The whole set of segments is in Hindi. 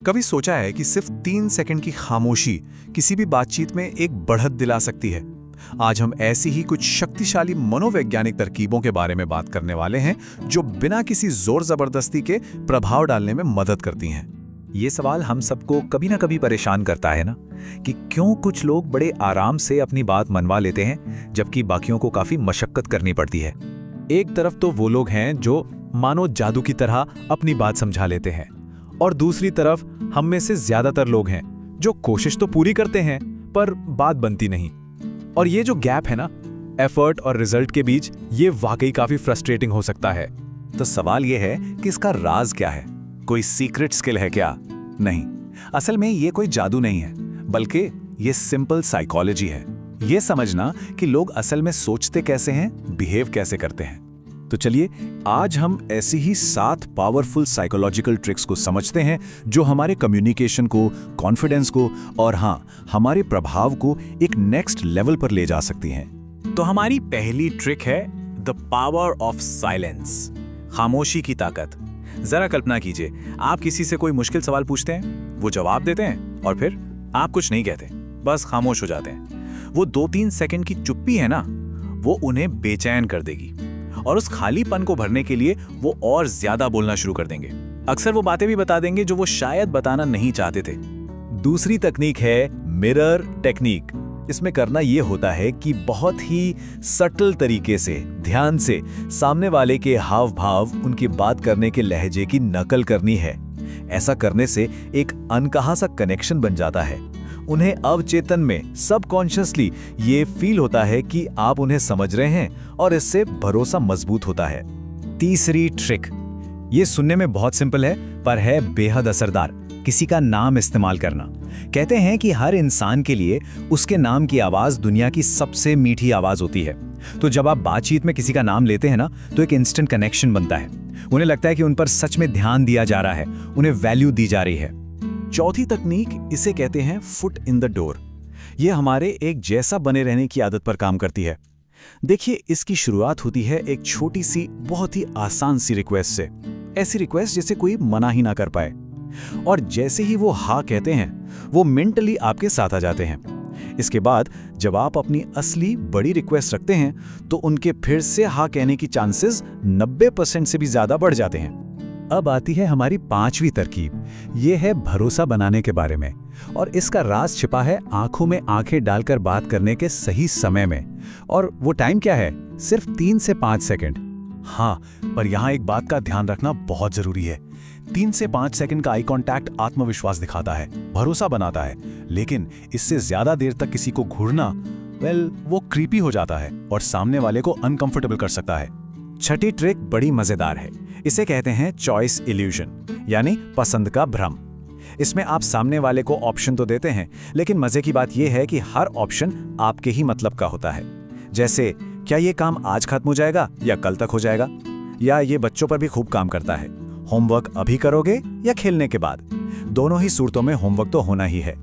कभी सोचा है कि सिर्फ 3 सेकंड की खामोशी किसी भी बातचीत में एक बढ़त दिला सकती है। आज हम ऐसी ही कुछ शक्तिशाली मनोवैज्ञानिक तरकीबों के बारे में बात करने वाले हैं जो बिना किसी जोर जबरदस्ती के प्रभाव डालने में मदद करती हैं। ये सवाल हम सबको कभी ना कभी परेशान करता है ना, कि क्यों कुछ लोग बड़े आराम से अपनी बात मनवा लेते हैं जबकि बाकियों को काफी मशक्कत करनी पड़ती है। एक तरफ तो वो लोग हैं जो मानो जादू की तरह अपनी बात समझा लेते हैं, और दूसरी तरफ हम में से ज्यादातर लोग हैं जो कोशिश तो पूरी करते हैं पर बात बनती नहीं। और ये जो गैप है ना, एफर्ट और रिजल्ट के बीच, ये वाकई काफी फ्रस्ट्रेटिंग हो सकता है। तो सवाल ये है कि इसका राज क्या है? कोई सीक्रेट स्किल है क्या? नहीं, असल में ये कोई जादू नहीं है, बल्कि ये सिंपल साइकोलॉजी है। ये समझना कि लोग असल में सोचते कैसे हैं, बिहेव कैसे करते हैं। तो चलिए आज हम ऐसी ही 7 पावरफुल साइकोलॉजिकल ट्रिक्स को समझते हैं जो हमारे कम्युनिकेशन को, कॉन्फिडेंस को और हमारे प्रभाव को एक नेक्स्ट लेवल पर ले जा सकती हैं। तो हमारी पहली ट्रिक है द पावर ऑफ साइलेंस, खामोशी की ताकत। जरा कल्पना कीजिए, आप किसी से कोई मुश्किल सवाल पूछते हैं, वो जवाब देते हैं और फिर आप कुछ नहीं कहते, बस खामोश हो जाते हैं। वो 2-3 सेकंड की चुप्पी है ना, वो उन्हें बेचैन कर देगी और उस खालीपन को भरने के लिए वो और ज्यादा बोलना शुरू कर देंगे। अक्सर वो बातें भी बता देंगे जो वो शायद बताना नहीं चाहते थे। दूसरी तकनीक है मिरर टेक्निक। इसमें करना ये होता है कि बहुत ही सटल तरीके से, ध्यान से सामने वाले के हाव भाव, उनकी बात करने के लहजे की नकल करनी है। ऐसा करने से एक अनकहा सा कनेक्शन बन जाता है। उन्हें अवचेतन में, सबकॉन्शियसली ये फील होता है कि आप उन्हें समझ रहे हैं और इससे भरोसा मजबूत होता है। तीसरी ट्रिक, ये सुनने में बहुत सिंपल है पर है बेहद असरदार, किसी का नाम इस्तेमाल करना। कहते हैं कि हर इंसान के लिए उसके नाम की आवाज दुनिया की सबसे मीठी आवाज होती है। तो जब आप बातचीत में किसी का नाम लेते हैं ना, तो एक इंस्टेंट कनेक्शन बनता है। उन्हें लगता है कि उन पर सच में ध्यान दिया जा रहा है, उन्हें वैल्यू दी जा रही है। चौथी तकनीक, इसे कहते हैं फुट इन द डोर। ये हमारे एक जैसा बने रहने की आदत पर काम करती है। देखिए, इसकी शुरुआत होती है एक छोटी सी, बहुत ही आसान सी रिक्वेस्ट से। ऐसी रिक्वेस्ट जिसे कोई मना ही ना कर पाए। और जैसे ही वो हाँ कहते हैं, वो मेंटली आपके साथ आ जाते हैं। इसके बाद जब आप अपनी असली बड़ी रिक्वेस्ट रखते हैं, तो उनके फिर से हाँ कहने की चांसेस 90% से भी ज्यादा बढ़ जाते हैं। अब आती है हमारी 5वीं तरकीब। ये है भरोसा बनाने के बारे में, और इसका राज छिपा है आंखों में आंखें डालकर बात करने के सही समय में। और वो टाइम क्या है? सिर्फ 3 से 5 सेकंड। हाँ, पर यहाँ एक बात का ध्यान रखना बहुत जरूरी है। 3 से 5 सेकंड का आई कांटेक्ट आत्मविश्वास दिखाता है, भरोसा बनाता है, लेकिन इससे ज्यादा देर तक किसी को घूरना, वो क्रीपी हो जाता है और सामने वाले को अनकंफर्टेबल कर सकता है। छठी ट्रिक बड़ी मजेदार है। इसे कहते हैं चॉइस इल्यूजन, यानी पसंद का भ्रम। इसमें आप सामने वाले को ऑप्शन तो देते हैं, लेकिन मजे की बात यह है कि हर ऑप्शन आपके ही मतलब का होता है। जैसे, क्या ये काम आज खत्म हो जाएगा या कल तक हो जाएगा? या ये बच्चों पर भी खूब काम करता है, होमवर्क अभी करोगे या खेलने के बाद? दोनों ही सूरतों में होमवर्क तो होना ही है।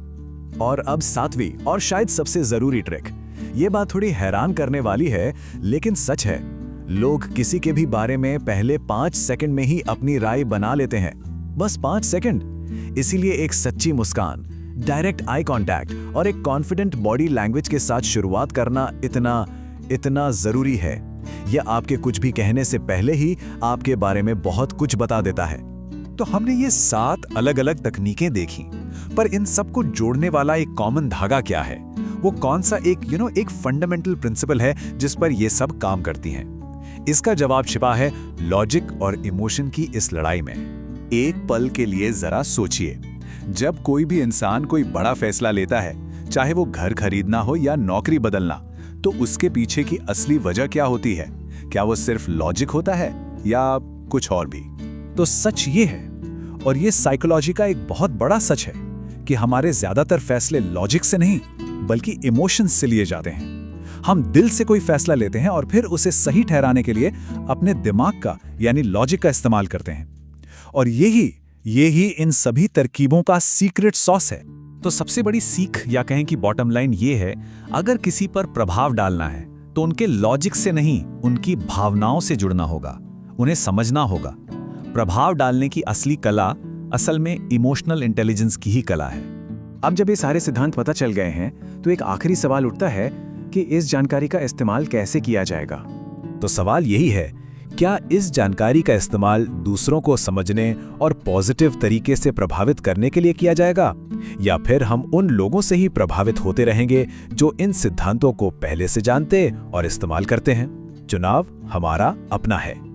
और अब 7वीं और शायद सबसे जरूरी ट्रिक। ये बात थोड़ी हैरान करने वाली है, लेकिन सच है। लोग किसी के भी बारे में पहले 5 सेकंड में ही अपनी राय बना लेते हैं, बस 5 सेकंड। इसीलिए एक सच्ची मुस्कान, डायरेक्ट आई कांटेक्ट और एक कॉन्फिडेंट बॉडी लैंग्वेज के साथ शुरुआत करना इतना जरूरी है। यह आपके कुछ भी कहने से पहले ही आपके बारे में बहुत कुछ बता देता है। तो हमने ये 7 अलग अलग तकनीकें देखी, पर इन सबको जोड़ने वाला एक कॉमन धागा क्या है? वो कौन सा एक फंडामेंटल प्रिंसिपल है जिस पर ये सब काम करती हैं? इसका जवाब छिपा है लॉजिक और इमोशन की इस लड़ाई में। एक पल के लिए जरा सोचिए, जब कोई भी इंसान कोई बड़ा फैसला लेता है, चाहे वो घर खरीदना हो या नौकरी बदलना, तो उसके पीछे की असली वजह क्या होती है? क्या वो सिर्फ लॉजिक होता है या कुछ और भी? तो सच ये है, और ये साइकोलॉजी का एक बहुत बड़ा सच है, कि हमारे ज्यादातर फैसले लॉजिक से नहीं बल्कि इमोशंस से लिए जाते हैं। हम दिल से कोई फैसला लेते हैं और फिर उसे सही ठहराने के लिए अपने दिमाग का, यानी लॉजिक का इस्तेमाल करते हैं। और यही इन सभी तरकीबों का सीक्रेट सॉस है। तो सबसे बड़ी सीख, या कहें कि बॉटम लाइन ये है, अगर किसी पर प्रभाव डालना है तो उनके लॉजिक से नहीं, उनकी भावनाओं से जुड़ना होगा, उन्हें समझना होगा। प्रभाव डालने की असली कला असल में इमोशनल इंटेलिजेंस की ही कला है। अब जब ये सारे सिद्धांत पता चल गए हैं तो एक आखिरी सवाल उठता है कि इस जानकारी का इस्तेमाल कैसे किया जाएगा। तो सवाल यही है, क्या इस जानकारी का इस्तेमाल दूसरों को समझने और पॉजिटिव तरीके से प्रभावित करने के लिए किया जाएगा, या फिर हम उन लोगों से ही प्रभावित होते रहेंगे जो इन सिद्धांतों को पहले से जानते और इस्तेमाल करते हैं? चुनाव हमारा अपना है।